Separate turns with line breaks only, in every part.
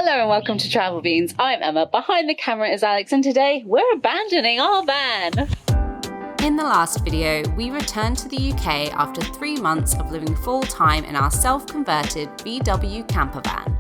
Hello and welcome to Travel Beans. I'm Emma, behind the camera is Alex, and today we're abandoning our van.
In the last video, we returned to the UK after 3 months of living full-time in our self-converted VW camper van.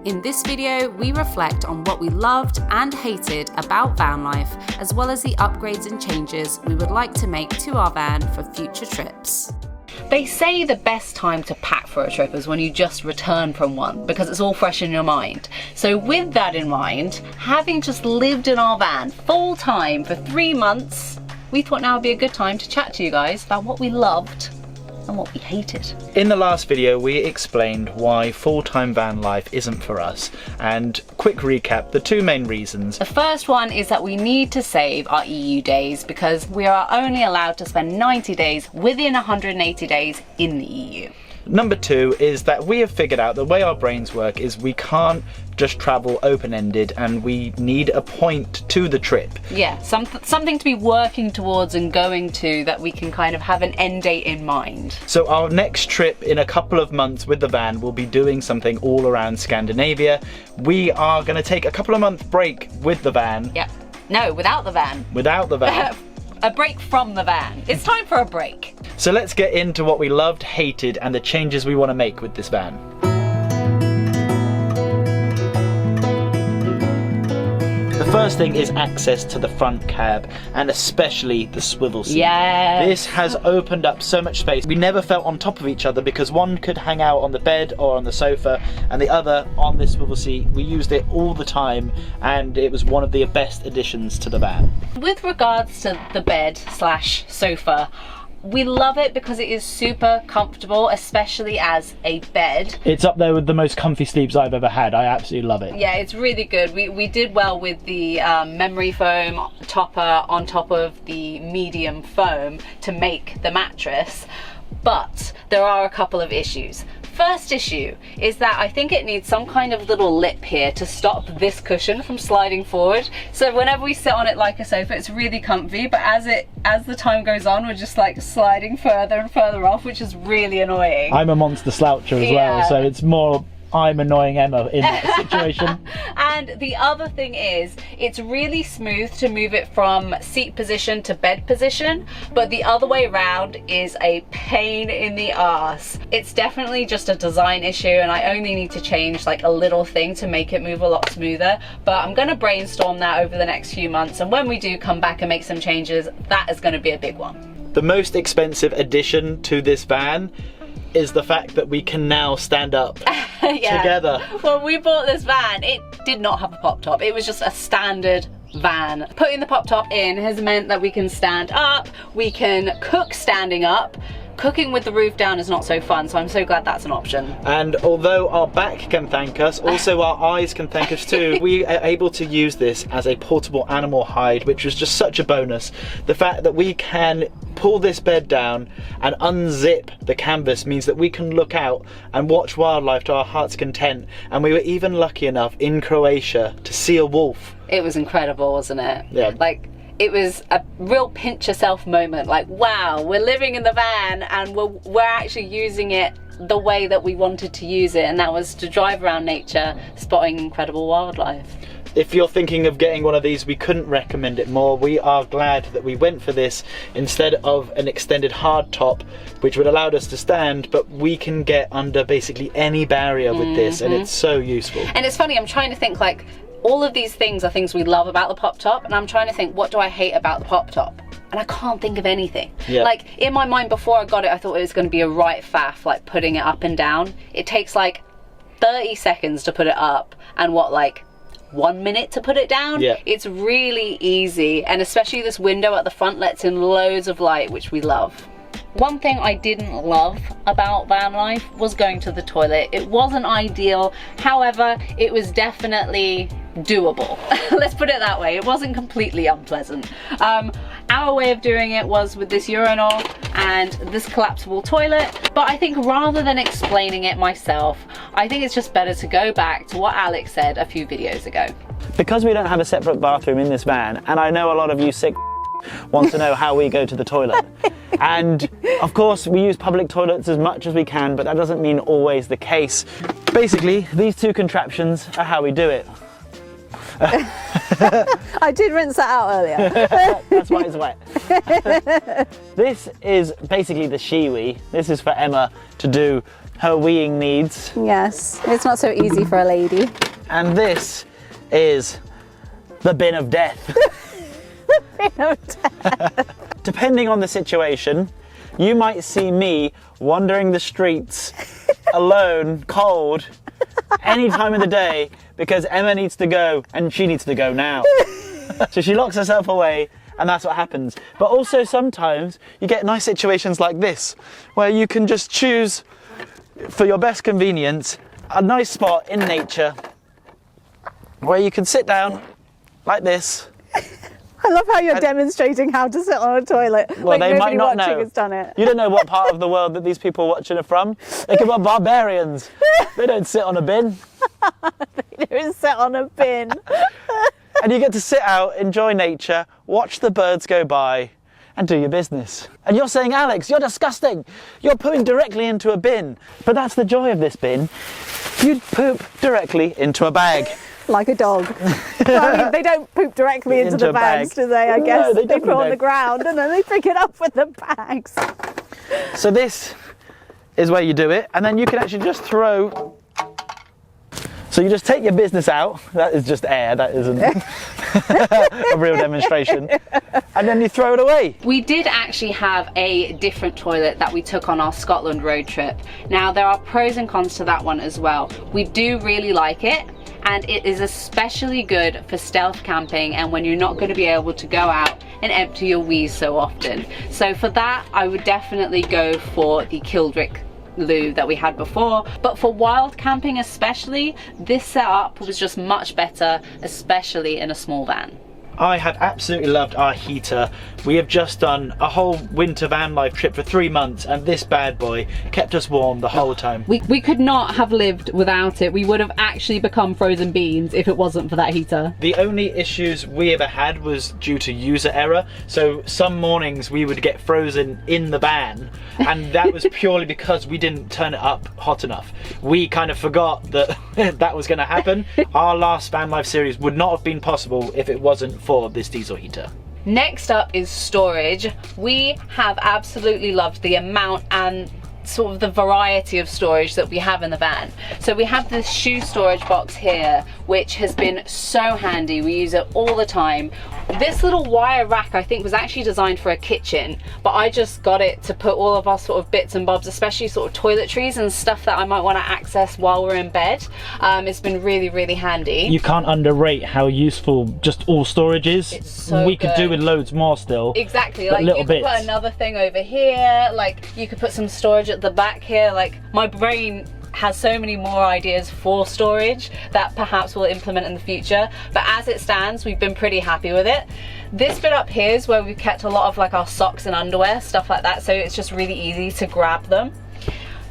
In this video, we reflect on what we loved and hated about van life, as well as the upgrades and changes we would like to make to our van for future trips.
They say the best time to pack for a trip is when you just return from one, because it's all fresh in your mind. So with that in mind, having just lived in our van full time for 3 months, we thought now would be a good time to chat to you guys about what we loved and what we hated.
In the last video, we explained why full-time van life isn't for us, and quick recap, the 2 main reasons.
The first one is that we need to save our EU days because we are only allowed to spend 90 days within 180 days in the EU.
Number 2 is that we have figured out the way our brains work is we can't just travel open-ended, and we need a point to the trip.
Yeah, something to be working towards and going to, that we can kind of have an end date in mind.
So our next trip in a couple of months with the van will be doing something all around Scandinavia. We are going to take a couple of month break with the van.
Yeah, no, without the van.
Without the van.
A break from the van. It's time for a break.
So let's get into what we loved, hated, and the changes we want to make with this van. The first thing is access to the front cab, and especially the swivel seat.
Yeah.
This has opened up so much space. We never felt on top of each other because one could hang out on the bed or on the sofa and the other on this swivel seat. We used it all the time, and it was one of the best additions to the van.
With regards to the bed slash sofa, we love it because it is super comfortable, especially as a bed.
It's up there with the most comfy sleeps I've ever had. I absolutely love it.
Yeah, it's really good. We did well with the memory foam topper on top of the medium foam to make the mattress, but there are a couple of issues. First issue is that I think it needs some kind of little lip here to stop this cushion from sliding forward. So whenever we sit on it like a sofa, it's really comfy, but as the time goes on, we're just like sliding further and further off, which is really annoying.
I'm a monster sloucher as well, so it's more I'm annoying Emma in that situation.
And the other thing is, it's really smooth to move it from seat position to bed position, but the other way around is a pain in the arse. It's definitely just a design issue, and I only need to change like a little thing to make it move a lot smoother, but I'm gonna brainstorm that over the next few months, and when we do come back and make some changes, that is gonna be a big one.
The most expensive addition to this van is the fact that we can now stand up together.
When we bought this van, it did not have a pop top. It was just a standard van. Putting the pop top in has meant that we can stand up, we can cook standing up. Cooking with the roof down is not so fun, so I'm so glad that's an option.
And although our back can thank us, also our eyes can thank us too. We are able to use this as a portable animal hide, which was just such a bonus. The fact that we can pull this bed down and unzip the canvas means that we can look out and watch wildlife to our heart's content. And we were even lucky enough in Croatia to see a wolf.
It was incredible, wasn't it?
Yeah.
Like, it was a real pinch yourself moment, like, wow, we're living in the van and we're actually using it the way that we wanted to use it, and that was to drive around nature, spotting incredible wildlife.
If you're thinking of getting one of these, we couldn't recommend it more. We are glad that we went for this instead of an extended hard top, which would allow us to stand, but we can get under basically any barrier with this, and it's so useful.
And it's funny, I'm trying to think, like, all of these things are things we love about the pop top, and I'm trying to think, what do I hate about the pop top? And I can't think of anything.
Yeah.
Like, in my mind before I got it, I thought it was going to be a right faff, like putting it up and down. It takes like 30 seconds to put it up, and what, like 1 minute to put it down?
Yeah.
It's really easy, and especially this window at the front lets in loads of light, which we love. One thing I didn't love about van life was going to the toilet. It wasn't ideal, however, it was definitely doable. Let's put it that way. It wasn't completely unpleasant. Our way of doing it was with this urinal and this collapsible toilet, but I think rather than explaining it myself, I think it's just better to go back to what Alex said a few videos ago.
Because we don't have a separate bathroom in this van, and I know a lot of you sick
wants to know how we go to the toilet. And of course we use public toilets as much as we can, but that doesn't mean always the case. Basically, these two contraptions are how we do it.
I did rinse that out earlier.
That's why it's wet. This is basically the she-wee. This is for Emma to do her weeing needs.
Yes, it's not so easy for a lady.
And this is the bin of death. Depending on the situation, you might see me wandering the streets alone, cold, any time of the day, because Emma needs to go and she needs to go now. So she locks herself away and that's what happens. But also sometimes you get nice situations like this, where you can just choose, for your best convenience, a nice spot in nature where you can sit down like this.
I love how you're demonstrating how to sit on a toilet.
Well,
like
they might not
watching
know.
has done it.
You don't know what part of the world that these people watching are from. They could be barbarians. They don't sit on a bin.
They don't sit on a bin.
And you get to sit out, enjoy nature, watch the birds go by, and do your business. And you're saying, Alex, you're disgusting. You're pooing directly into a bin. But that's the joy of this bin. You'd poop directly into a bag.
Like a dog. Well, I mean, they don't poop directly into the bags, do they? I guess
No,
they put it on the ground and then they pick it up with the bags.
So this is where you do it, and then you can actually just throw. So you just take your business out. That is just air. That isn't a real demonstration. And then you throw it away.
We did actually have a different toilet that we took on our Scotland road trip. Now there are pros and cons to that one as well. We do really like it, and it is especially good for stealth camping and when you're not going to be able to go out and empty your wheeze so often. So for that, I would definitely go for the Kildrick loo that we had before. But for wild camping especially, this setup was just much better, especially in a small van.
I have absolutely loved our heater. We have just done a whole winter van life trip for 3 months, and this bad boy kept us warm the whole time.
We could not have lived without it. We would have actually become frozen beans if it wasn't for that heater.
The only issues we ever had was due to user error. So some mornings we would get frozen in the van, and that was purely because we didn't turn it up hot enough. We kind of forgot that that was going to happen. Our last van life series would not have been possible if it wasn't for this diesel heater.
Next up is storage. We have absolutely loved the amount and sort of the variety of storage that we have in the van. So we have this shoe storage box here, which has been so handy. We use it all the time. This little wire rack I think was actually designed for a kitchen, but I just got it to put all of our sort of bits and bobs, especially sort of toiletries and stuff that I might want to access while we're in bed. It's been really, really handy.
You can't underrate how useful just all storage is.
It's so
we could
good.
do with loads more still.
Exactly,
but
like
little
you could
bits.
put another thing over here, like you could put some storage at the back here. Like my brain has so many more ideas for storage that perhaps we'll implement in the future, but as it stands we've been pretty happy with it. This bit up here is where we've kept a lot of like our socks and underwear, stuff like that, so it's just really easy to grab them.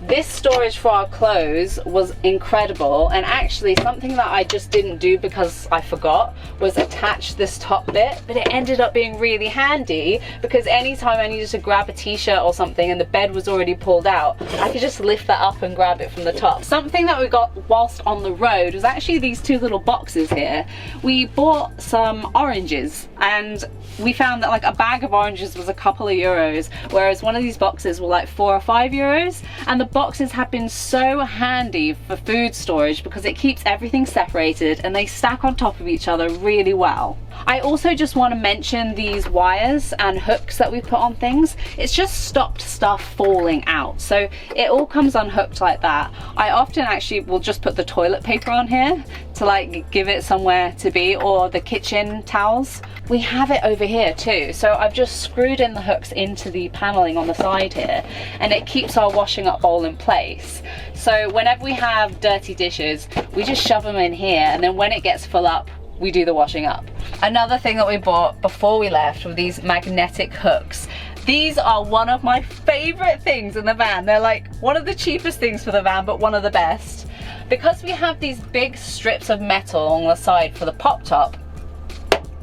This storage for our clothes was incredible, and actually something that I just didn't do because I forgot was attach this top bit, but it ended up being really handy because anytime I needed to grab a t-shirt or something and the bed was already pulled out, I could just lift that up and grab it from the top. Something that we got whilst on the road was actually these two little boxes here. We bought some oranges and we found that like a bag of oranges was a couple of euros, whereas one of these boxes were like 4 or 5 euros, and the boxes have been so handy for food storage because it keeps everything separated and they stack on top of each other really well. I also just want to mention these wires and hooks that we put on things. It's just stopped stuff falling out, so it all comes unhooked like that. I often actually will just put the toilet paper on here to like give it somewhere to be, or the kitchen towels. We have it over here too, so I've just screwed in the hooks into the paneling on the side here, and it keeps our washing up bowl in place. So whenever we have dirty dishes, we just shove them in here, and then when it gets full up, we do the washing up. Another thing that we bought before we left were these magnetic hooks. These are one of my favorite things in the van. They're like one of the cheapest things for the van, but one of the best. Because we have these big strips of metal on the side for the pop top,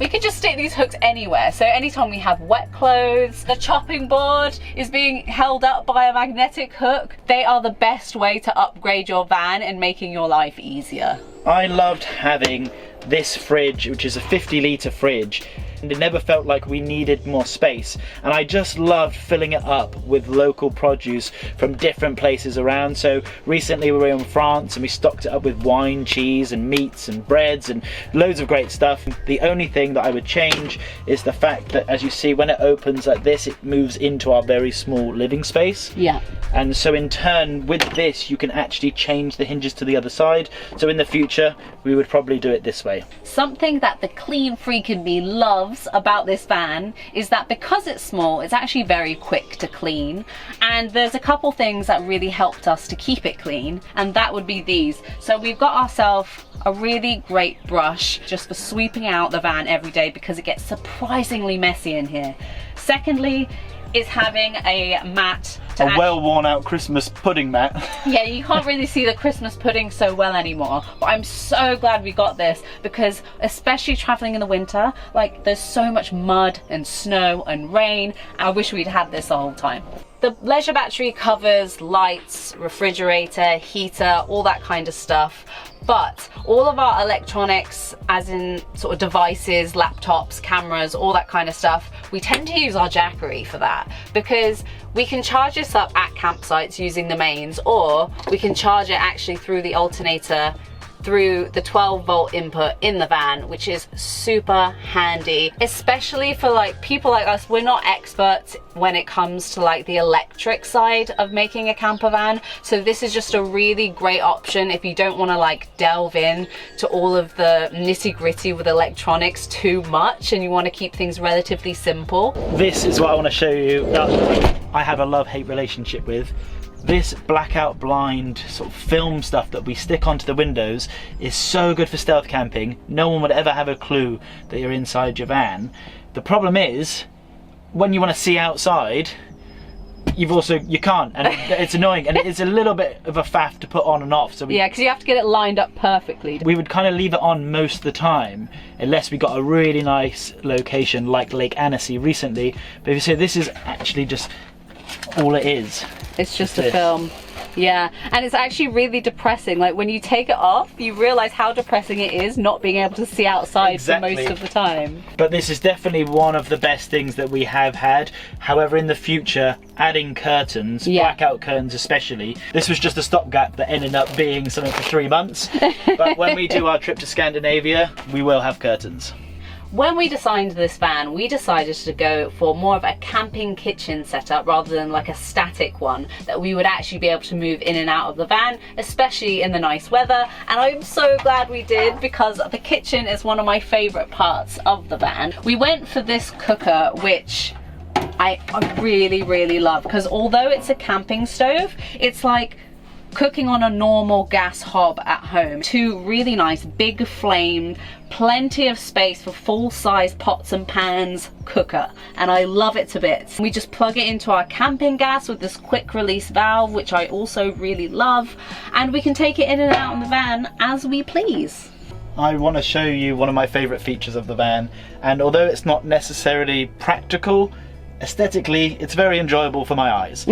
We could just stick these hooks anywhere. So anytime we have wet clothes, the chopping board is being held up by a magnetic hook. They are the best way to upgrade your van and making your life easier.
I loved having this fridge, which is a 50-litre fridge, and it never felt like we needed more space, and I just loved filling it up with local produce from different places around. So recently we were in France and we stocked it up with wine, cheese and meats and breads and loads of great stuff. The only thing that I would change is the fact that, as you see, when it opens like this, it moves into our very small living space.
Yeah.
And so in turn, with this, you can actually change the hinges to the other side. So in the future, we would probably do it this way.
Something that the clean freak in me loves about this van is that because it's small, it's actually very quick to clean. And there's a couple things that really helped us to keep it clean, and that would be these. So we've got ourselves a really great brush just for sweeping out the van every day because it gets surprisingly messy in here. Secondly, is having a mat.
A well worn out Christmas pudding mat.
Yeah, you can't really see the Christmas pudding so well anymore, but I'm so glad we got this because especially traveling in the winter, like there's so much mud and snow and rain. I wish we'd had this the whole time. The leisure battery covers lights, refrigerator, heater, all that kind of stuff. But all of our electronics, as in sort of devices, laptops, cameras, all that kind of stuff, we tend to use our Jackery for that because we can charge this up at campsites using the mains, or we can charge it actually through the alternator through the 12-volt input in the van, which is super handy, especially for like people like us. We're not experts when it comes to like the electric side of making a camper van, so this is just a really great option if you don't want to like delve in to all of the nitty-gritty with electronics too much and you want to keep things relatively simple.
This is what I want to show you that I have a love-hate relationship with. This blackout blind sort of film stuff that we stick onto the windows is so good for stealth camping. No one would ever have a clue that you're inside your van. The problem is, when you want to see outside, you can't, and it's annoying, and it's a little bit of a faff to put on and off. So
yeah, because you have to get it lined up perfectly.
We would kind of leave it on most of the time, unless we got a really nice location like Lake Annecy recently. But if you see, this is actually just all it is.
It's just a film. Yeah, and it's actually really depressing. Like when you take it off, you realize how depressing it is not being able to see outside for most of the time.
But this is definitely one of the best things that we have had. However, in the future, adding curtains, blackout curtains especially, this was just a stopgap that ended up being something for 3 months. But when we do our trip to Scandinavia, we will have curtains.
When we designed this van, we decided to go for more of a camping kitchen setup rather than like a static one that we would actually be able to move in and out of the van, especially in the nice weather. And I'm so glad we did because the kitchen is one of my favorite parts of the van. We went for this cooker, which I really, really love because although it's a camping stove, it's like cooking on a normal gas hob at home. Two really nice big flame, plenty of space for full-size pots and pans cooker, and I love it to bits. We just plug it into our camping gas with this quick release valve, which I also really love, and we can take it in and out in the van as we please.
I want to show you one of my favourite features of the van, and although it's not necessarily practical, aesthetically it's very enjoyable for my eyes.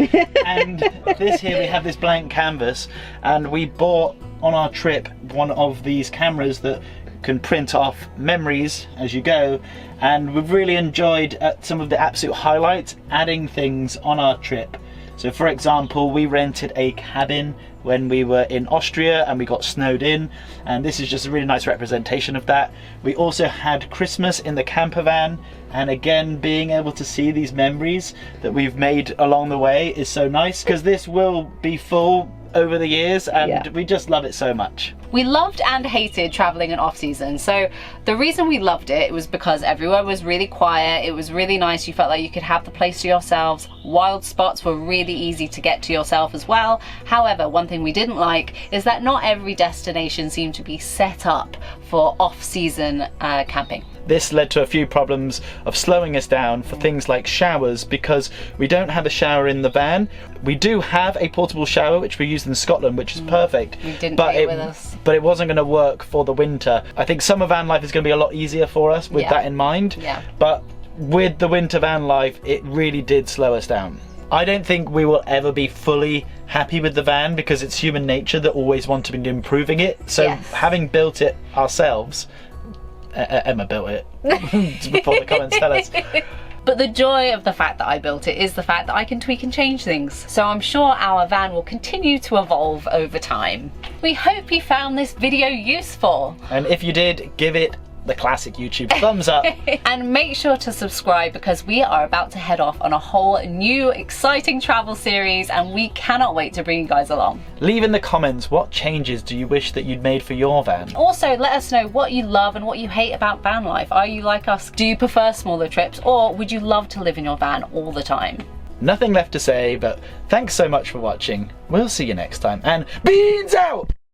And this here, we have this blank canvas, and we bought on our trip one of these cameras that can print off memories as you go, and we've really enjoyed some of the absolute highlights adding things on our trip. So for example, we rented a cabin when we were in Austria and we got snowed in, and this is just a really nice representation of that. We also had Christmas in the camper van, and again, being able to see these memories that we've made along the way is so nice because this will be full over the years, and we just love it so much.
We loved and hated traveling in off season. So the reason we loved it was because everywhere was really quiet. It was really nice. You felt like you could have the place to yourselves. Wild spots were really easy to get to yourself as well. However, one thing thing we didn't like is that not every destination seemed to be set up for off-season camping.
This led to a few problems of slowing us down for things like showers, because we don't have a shower in the van. We do have a portable shower which we used in Scotland, which is perfect.
We didn't take it with us.
But it wasn't going to work for the winter. I think summer van life is going to be a lot easier for us with that in mind.
Yeah.
But with the winter van life, it really did slow us down. I don't think we will ever be fully happy with the van, because it's human nature that always want to be improving it. So having built it ourselves, Emma built it before the comments tell us.
But the joy of the fact that I built it is the fact that I can tweak and change things. So I'm sure our van will continue to evolve over time. We hope you found this video useful.
And if you did, give it the classic YouTube thumbs up.
And make sure to subscribe, because we are about to head off on a whole new exciting travel series and we cannot wait to bring you guys along.
Leave in the comments, what changes do you wish that you'd made for your van?
Also, let us know what you love and what you hate about van life. Are you like us? Do you prefer smaller trips, or would you love to live in your van all the time?
Nothing left to say, but thanks so much for watching. We'll see you next time, and beans out!